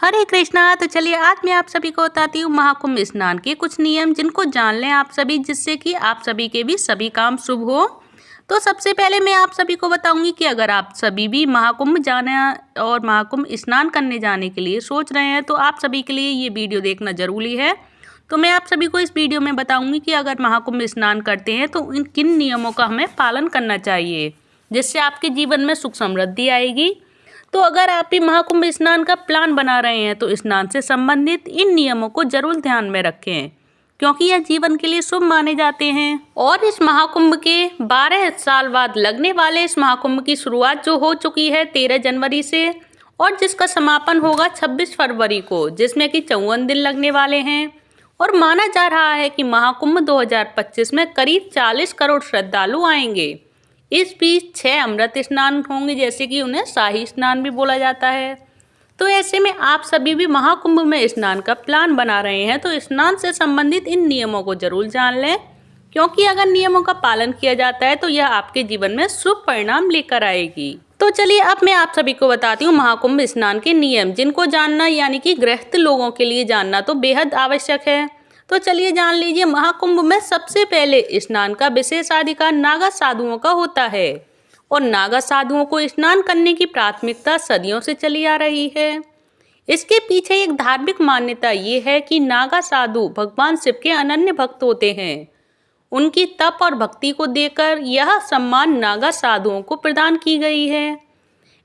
हरे कृष्णा। तो चलिए आज मैं आप सभी को बताती हूँ महाकुंभ स्नान के कुछ नियम जिनको जान लें आप सभी, जिससे कि आप सभी के भी सभी काम शुभ हो। तो सबसे पहले मैं आप सभी को बताऊंगी कि अगर आप सभी भी महाकुंभ जाना और महाकुंभ स्नान करने जाने के लिए सोच रहे हैं तो आप सभी के लिए ये वीडियो देखना जरूरी है। तो मैं आप सभी को इस वीडियो में बताऊंगी कि अगर महाकुंभ स्नान करते हैं तो इन किन नियमों का हमें पालन करना चाहिए, जिससे आपके जीवन में सुख समृद्धि आएगी। तो अगर आप भी महाकुंभ स्नान का प्लान बना रहे हैं तो स्नान से संबंधित इन नियमों को जरूर ध्यान में रखें, क्योंकि यह जीवन के लिए शुभ माने जाते हैं। और इस महाकुंभ के 12 साल बाद लगने वाले इस महाकुंभ की शुरुआत जो हो चुकी है 13 जनवरी से, और जिसका समापन होगा 26 फरवरी को, जिसमें कि 54 दिन लगने वाले हैं। और माना जा रहा है कि महाकुंभ 2025 में करीब 40 करोड़ श्रद्धालु आएंगे। इस बीच 6 अमृत स्नान होंगे, जैसे कि उन्हें शाही स्नान भी बोला जाता है। तो ऐसे में आप सभी भी महाकुंभ में स्नान का प्लान बना रहे हैं तो स्नान से संबंधित इन नियमों को जरूर जान लें, क्योंकि अगर नियमों का पालन किया जाता है तो यह आपके जीवन में शुभ परिणाम लेकर आएगी। तो चलिए अब मैं आप सभी को बताती हूँ महाकुंभ स्नान के नियम, जिनको जानना यानी कि गृहस्थ लोगों के लिए जानना तो बेहद आवश्यक है। तो चलिए जान लीजिए। महाकुंभ में सबसे पहले स्नान का विशेषाधिकार नागा साधुओं का होता है, और नागा साधुओं को स्नान करने की प्राथमिकता सदियों से चली आ रही है। इसके पीछे एक धार्मिक मान्यता ये है कि नागा साधु भगवान शिव के अनन्य भक्त होते हैं। उनकी तप और भक्ति को देकर यह सम्मान नागा साधुओं को प्रदान की गई है।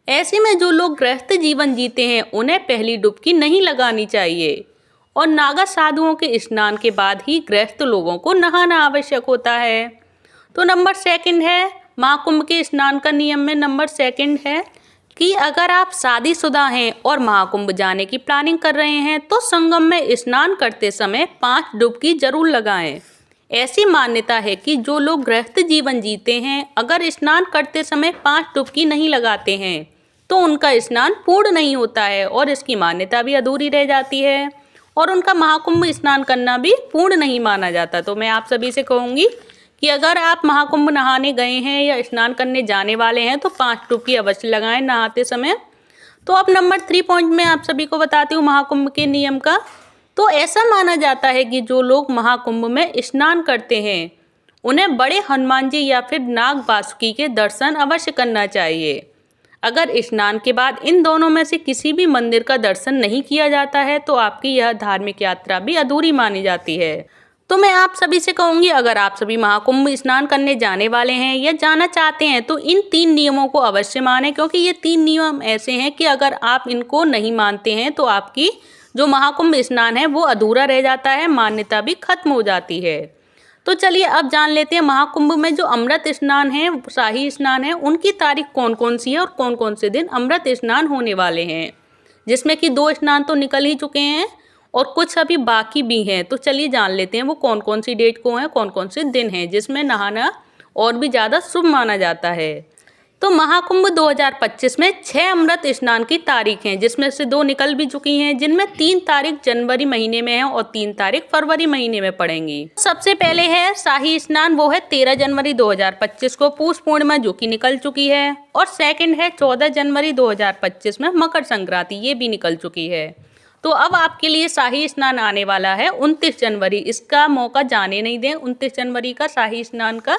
ऐसे में जो लोग गृहस्थ जीवन जीते हैं उन्हें पहली डुबकी नहीं लगानी चाहिए, और नागा साधुओं के स्नान के बाद ही गृहस्थ लोगों को नहाना आवश्यक होता है। तो नंबर 2 है महाकुंभ के स्नान का नियम में नंबर 2 है कि अगर आप शादीशुदा हैं और महाकुंभ जाने की प्लानिंग कर रहे हैं तो संगम में स्नान करते समय 5 डुबकी जरूर लगाएं। ऐसी मान्यता है कि जो लोग गृहस्थ जीवन जीते हैं अगर स्नान करते समय 5 डुबकी नहीं लगाते हैं तो उनका स्नान पूर्ण नहीं होता है, और इसकी मान्यता भी अधूरी रह जाती है, और उनका महाकुंभ स्नान करना भी पूर्ण नहीं माना जाता। तो मैं आप सभी से कहूँगी कि अगर आप महाकुंभ नहाने गए हैं या स्नान करने जाने वाले हैं तो 5 डुबकी अवश्य लगाएं नहाते समय। तो अब नंबर 3 पॉइंट मैं आप सभी को बताती हूँ महाकुंभ के नियम का। तो ऐसा माना जाता है कि जो लोग महाकुंभ में स्नान करते हैं उन्हें बड़े हनुमान जी या फिर नाग वासुकी के दर्शन अवश्य करना चाहिए। अगर स्नान के बाद इन दोनों में से किसी भी मंदिर का दर्शन नहीं किया जाता है तो आपकी यह धार्मिक यात्रा भी अधूरी मानी जाती है। तो मैं आप सभी से कहूँगी अगर आप सभी महाकुंभ स्नान करने जाने वाले हैं या जाना चाहते हैं तो इन 3 नियमों को अवश्य मानें, क्योंकि ये 3 नियम ऐसे हैं कि अगर आप इनको नहीं मानते हैं तो आपकी जो महाकुंभ स्नान है वो अधूरा रह जाता है, मान्यता भी खत्म हो जाती है। तो चलिए अब जान लेते हैं महाकुंभ में जो अमृत स्नान है, शाही स्नान है, उनकी तारीख कौन कौन सी है और कौन कौन से दिन अमृत स्नान होने वाले हैं, जिसमें कि 2 स्नान तो निकल ही चुके हैं और कुछ अभी बाकी भी हैं। तो चलिए जान लेते हैं वो कौन कौन सी डेट को हैं, कौन कौन से दिन हैं जिसमें नहाना और भी ज़्यादा शुभ माना जाता है। तो महाकुंभ 2025 में 6 अमृत स्नान की तारीख हैं, जिसमें से 2 निकल भी चुकी हैं, जिनमें 3 तारीख जनवरी महीने में है और 3 तारीख फरवरी महीने में पड़ेंगी। सबसे पहले है शाही स्नान, वो है 13 जनवरी 2025 को पूष पूर्णिमा जो कि निकल चुकी है, और 2 है 14 जनवरी 2025 में मकर संक्रांति, ये भी निकल चुकी है। तो अब आपके लिए शाही स्नान आने वाला है 29 जनवरी। इसका मौका जाने नहीं दें, 29 जनवरी का शाही स्नान का,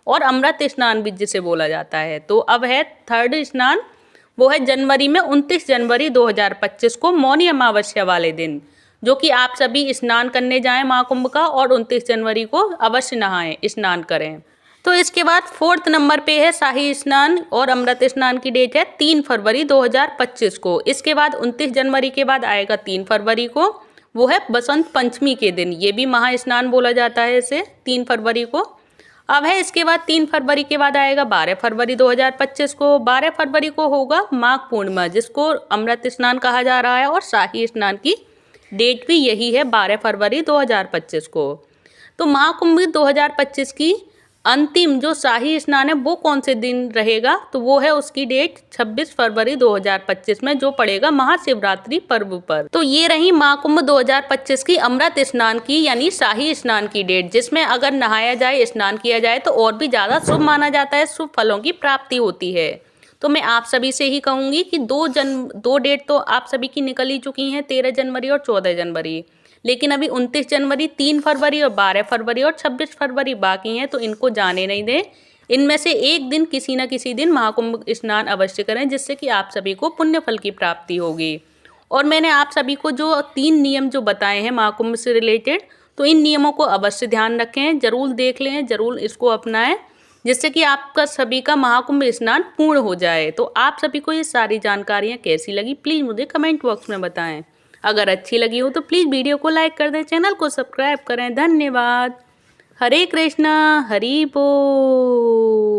और अमृत स्नान भी जिसे बोला जाता है। तो अब है 3rd स्नान, वो है जनवरी में 29 जनवरी 2025 को मौनी अमावस्या वाले दिन, जो कि आप सभी स्नान करने जाएं महाकुंभ का, और 29 जनवरी को अवश्य नहाएं, स्नान करें। तो इसके बाद 4th नंबर पे है शाही स्नान, और अमृत स्नान की डेट है 3 फरवरी 2025 को। इसके बाद 29 जनवरी के बाद आएगा 3 फरवरी को, वो है बसंत पंचमी के दिन, ये भी महास्नान बोला जाता है इसे, 3 फरवरी को। अब है इसके बाद 3 फरवरी के बाद आएगा 12 फरवरी 2025 को। 12 फरवरी को होगा माघ पूर्णिमा, जिसको अमृत स्नान कहा जा रहा है, और शाही स्नान की डेट भी यही है 12 फरवरी 2025 को। तो महाकुंभ 2025 की अंतिम जो शाही स्नान है वो कौन से दिन रहेगा, तो वो है उसकी डेट 26 फरवरी 2025 में, जो पड़ेगा महाशिवरात्रि पर्व पर। तो ये रही महाकुंभ 2025 की अमृत स्नान की यानी शाही स्नान की डेट, जिसमें अगर नहाया जाए, स्नान किया जाए तो और भी ज़्यादा शुभ माना जाता है, शुभ फलों की प्राप्ति होती है। तो मैं आप सभी से ही कहूँगी कि दो डेट तो आप सभी की निकल ही चुकी हैं, 13 जनवरी और 14 जनवरी। लेकिन अभी 29 जनवरी, 3 फरवरी और 12 फरवरी और 26 फरवरी बाकी हैं, तो इनको जाने नहीं दें। इनमें से एक दिन किसी न किसी दिन महाकुंभ स्नान अवश्य करें, जिससे कि आप सभी को पुण्य फल की प्राप्ति होगी। और मैंने आप सभी को जो 3 नियम जो बताए हैं महाकुंभ से रिलेटेड, तो इन नियमों को अवश्य ध्यान रखें, ज़रूर देख लें, ज़रूर इसको अपनाएं, जिससे कि आपका सभी का महाकुंभ स्नान पूर्ण हो जाए। तो आप सभी को ये सारी जानकारियाँ कैसी लगी, प्लीज़ मुझे कमेंट बॉक्स में बताएं। अगर अच्छी लगी हो तो प्लीज़ वीडियो को लाइक कर दें, चैनल को सब्सक्राइब करें। धन्यवाद। हरे कृष्णा, हरि बोल।